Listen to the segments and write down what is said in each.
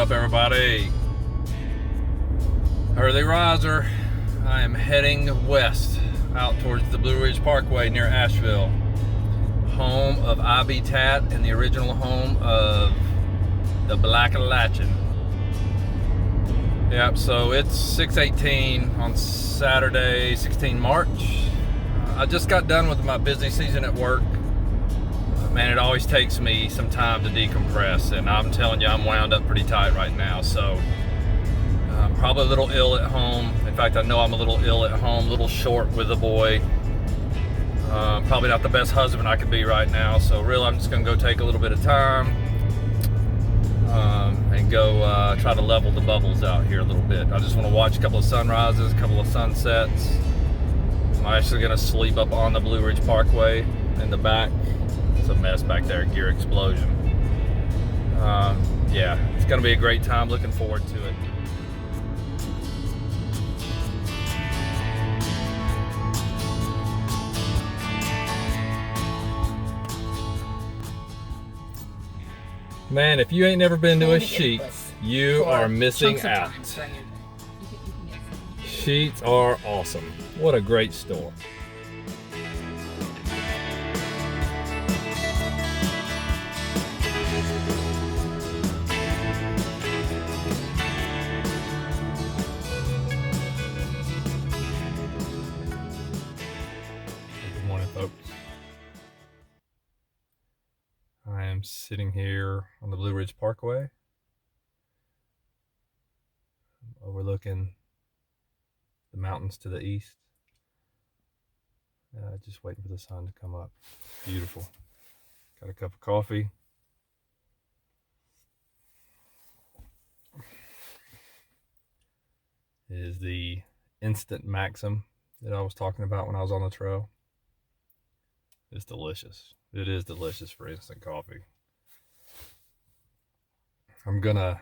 up, everybody? Early riser. I am heading west out towards the Blue Ridge Parkway near Asheville, home of IB Tat and the original home of the Black Latchin. Yep, so it's 6:18 on Saturday, 16 March. I just got done with my busy season at work. Man, it always takes me some time to decompress, and I'm telling you, I'm wound up pretty tight right now. So I'm probably a little ill at home. In fact, I know I'm a little ill at home, a little short with the boy. Probably not the best husband I could be right now. So really, I'm just gonna go take a little bit of time and go try to level the bubbles out here a little bit. I just want to watch a couple of sunrises, a couple of sunsets. I'm actually gonna sleep up on the Blue Ridge Parkway in the back. It's a mess back there, gear explosion. Yeah, it's gonna be a great time. Looking forward to it. Man, if you ain't never been to a Sheetz, you are missing out. Sheetz are awesome. What a great store. Good morning, folks. I am sitting here on the Blue Ridge Parkway, overlooking the mountains to the east. Just waiting for the sun to come up. Beautiful. Got a cup of coffee. It is the instant Maxim that I was talking about when I was on the trail. It's delicious. It is delicious for instant coffee. I'm gonna,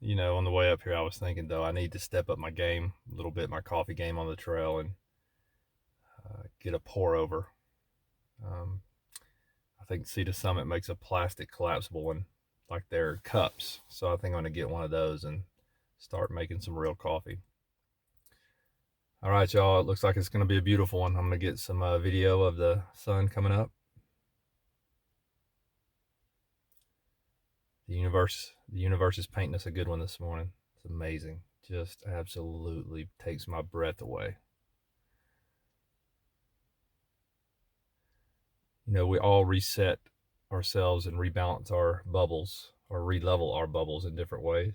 on the way up here, I was thinking though, I need to step up my game a little bit, my coffee game on the trail, and get a pour over. I think Sea to Summit makes a plastic collapsible one, like their cups. So I think I'm gonna get one of those and start making some real coffee. All right, y'all, it looks like it's gonna be a beautiful one. I'm gonna get some video of the sun coming up. The universe is painting us a good one this morning. It's amazing. Just absolutely takes my breath away. We all reset ourselves and rebalance our bubbles or re-level our bubbles in different ways.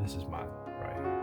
This is mine right here.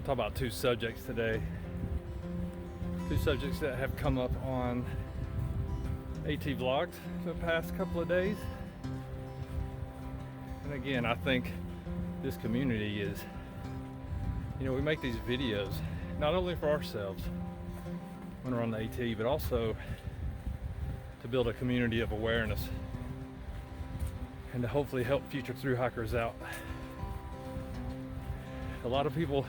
Talk about two subjects today. Two subjects that have come up on AT Vlogs for the past couple of days. And again, I think this community is, we make these videos not only for ourselves when we're on the AT, but also to build a community of awareness and to hopefully help future thru hikers out A lot of people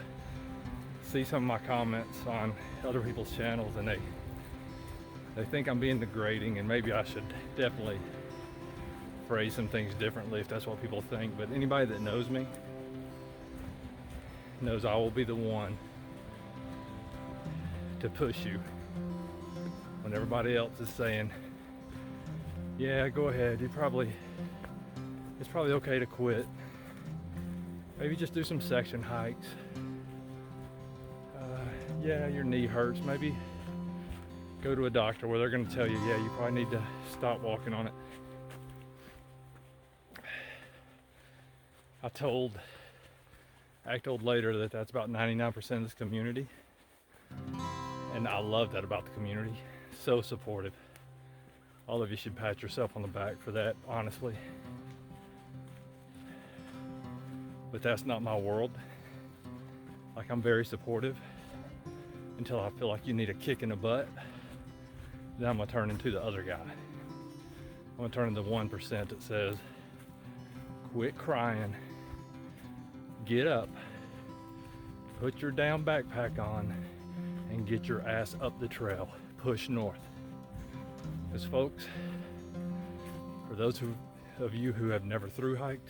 see some of my comments on other people's channels and they think I'm being degrading, and maybe I should definitely phrase some things differently if that's what people think. But anybody that knows me knows I will be the one to push you when everybody else is saying, yeah, go ahead, it's probably okay to quit. Maybe just do some section hikes. Yeah, your knee hurts. Maybe go to a doctor where they're going to tell you, yeah, you probably need to stop walking on it. I told later that that's about 99% of this community. And I love that about the community. So supportive. All of you should pat yourself on the back for that, honestly. But that's not my world. Like, I'm very supportive until I feel like you need a kick in the butt. Then I'm gonna turn into the other guy. I'm gonna turn into the 1% that says, quit crying, get up, put your damn backpack on, and get your ass up the trail. Push north. Because folks, for those of you who have never thru hiked,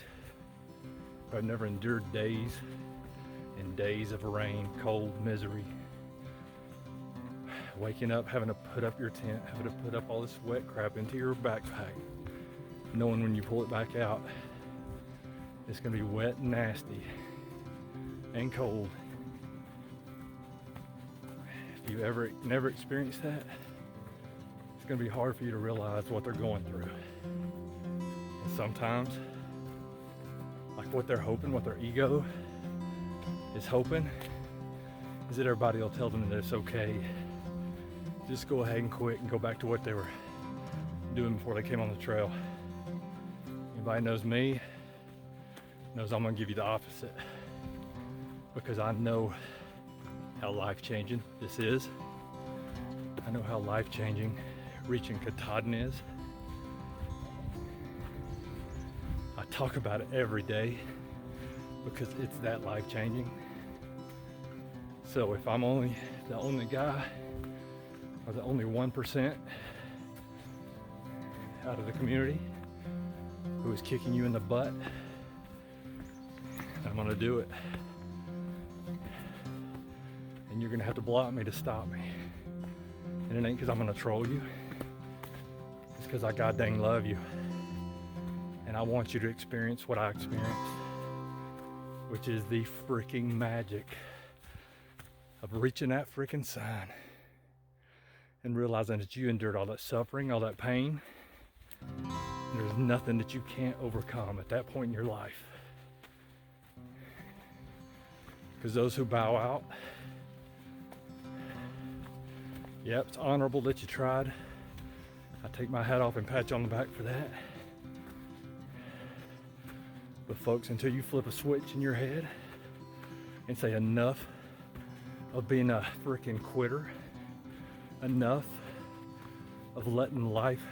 who have never endured days and days of rain, cold, misery, waking up, having to put up your tent, having to put up all this wet crap into your backpack, knowing when you pull it back out, it's gonna be wet and nasty and cold. If you never experienced that, it's gonna be hard for you to realize what they're going through. And sometimes, like what they're hoping, what their ego is hoping, is that everybody will tell them that it's okay. Just go ahead and quit and go back to what they were doing before they came on the trail. Anybody knows me knows I'm gonna give you the opposite, because I know how life-changing this is. I know how life-changing reaching Katahdin is. I talk about it every day because it's that life-changing. So if I'm only the only guy, or the only 1% out of the community who is kicking you in the butt, I'm gonna do it. And you're gonna have to block me to stop me. And it ain't because I'm gonna troll you. It's because I god dang love you. And I want you to experience what I experienced, which is the freaking magic of reaching that freaking sign and realizing that you endured all that suffering, all that pain. And there's nothing that you can't overcome at that point in your life. Because those who bow out, yep, it's honorable that you tried. I take my hat off and pat you on the back for that. But folks, until you flip a switch in your head and say enough of being a freaking quitter, enough of letting life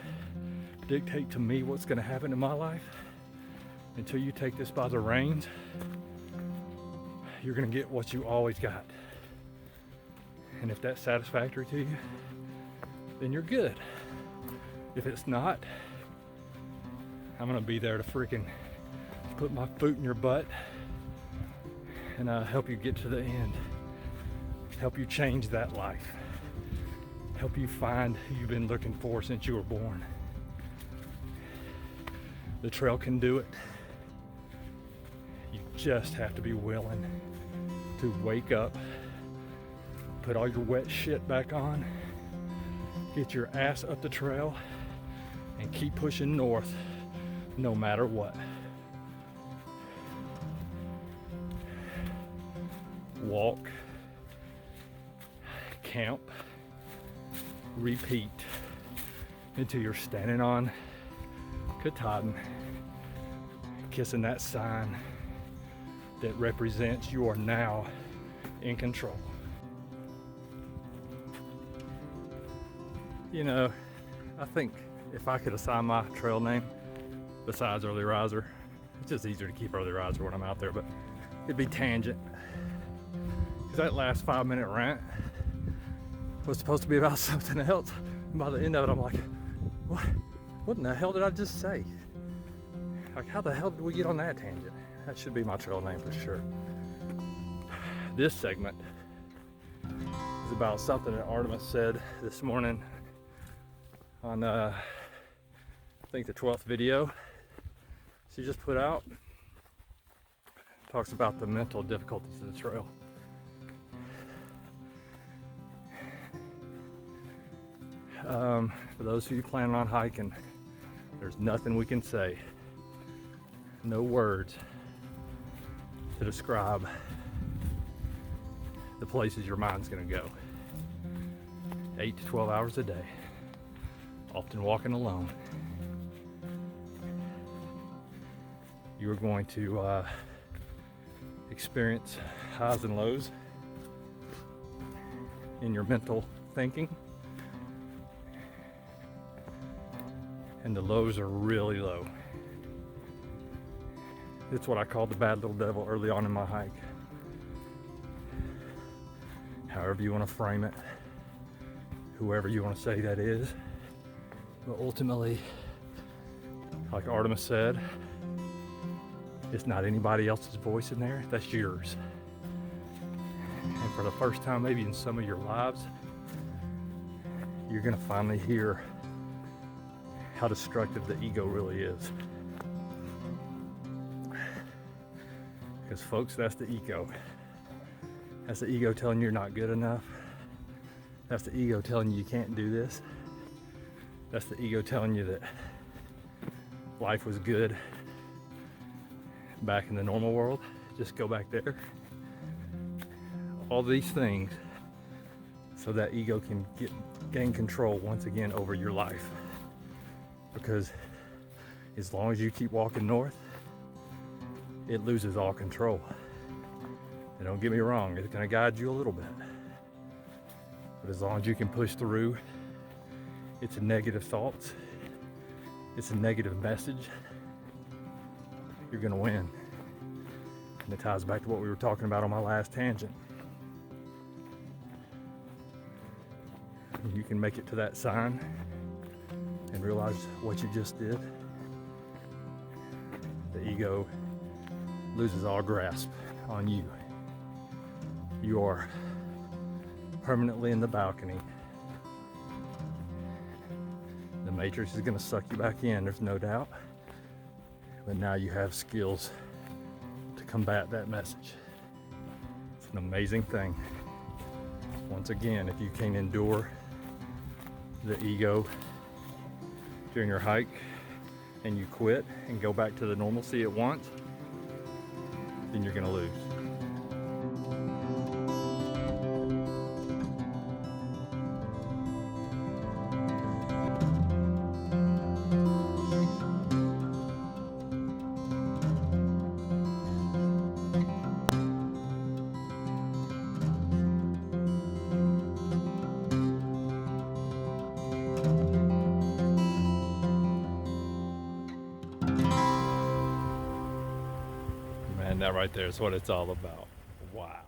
dictate to me what's gonna happen in my life, until you take this by the reins, you're gonna get what you always got. And if that's satisfactory to you, then you're good. If it's not, I'm gonna be there to freaking put my foot in your butt and help you get to the end. Help you change that life. Help you find who you've been looking for since you were born. The trail can do it. You just have to be willing to wake up, put all your wet shit back on, get your ass up the trail, and keep pushing north no matter what. Walk, camp, repeat until you're standing on Katahdin, kissing that sign that represents you are now in control. You know, I think if I could assign my trail name besides Early Riser, it's just easier to keep Early Riser when I'm out there, but it'd be Tangent. that last 5-minute rant was supposed to be about something else. And by the end of it, I'm like, what in the hell did I just say? Like, how the hell did we get on that tangent? That should be my trail name for sure. This segment is about something that Artemis said this morning on, I think the 12th video she just put out. Talks about the mental difficulties of the trail. For those of you planning on hiking, there's nothing we can say, no words to describe the places your mind's gonna go. 8 to 12 hours a day, often walking alone. You're going to experience highs and lows in your mental thinking. And the lows are really low. It's what I called the bad little devil early on in my hike. However you want to frame it, whoever you want to say that is. But ultimately, like Artemis said, it's not anybody else's voice in there, that's yours. And for the first time maybe in some of your lives, you're gonna finally hear how destructive the ego really is. Because folks, that's the ego. That's the ego telling you you're not good enough. That's the ego telling you you can't do this. That's the ego telling you that life was good back in the normal world. Just go back there. All these things so that ego can gain control once again over your life. Because as long as you keep walking north, it loses all control. And don't get me wrong, it's gonna guide you a little bit. But as long as you can push through its negative thoughts, it's a negative message, you're gonna win. And it ties back to what we were talking about on my last tangent. You can make it to that sign and realize what you just did. The ego loses all grasp on you. You are permanently in the balcony. The matrix is going to suck you back in, there's no doubt. But now you have skills to combat that message. It's an amazing thing. Once again, if you can endure the ego during your hike and you quit and go back to the normalcy at once, then you're going to lose. Man, that right there is what it's all about. Wow.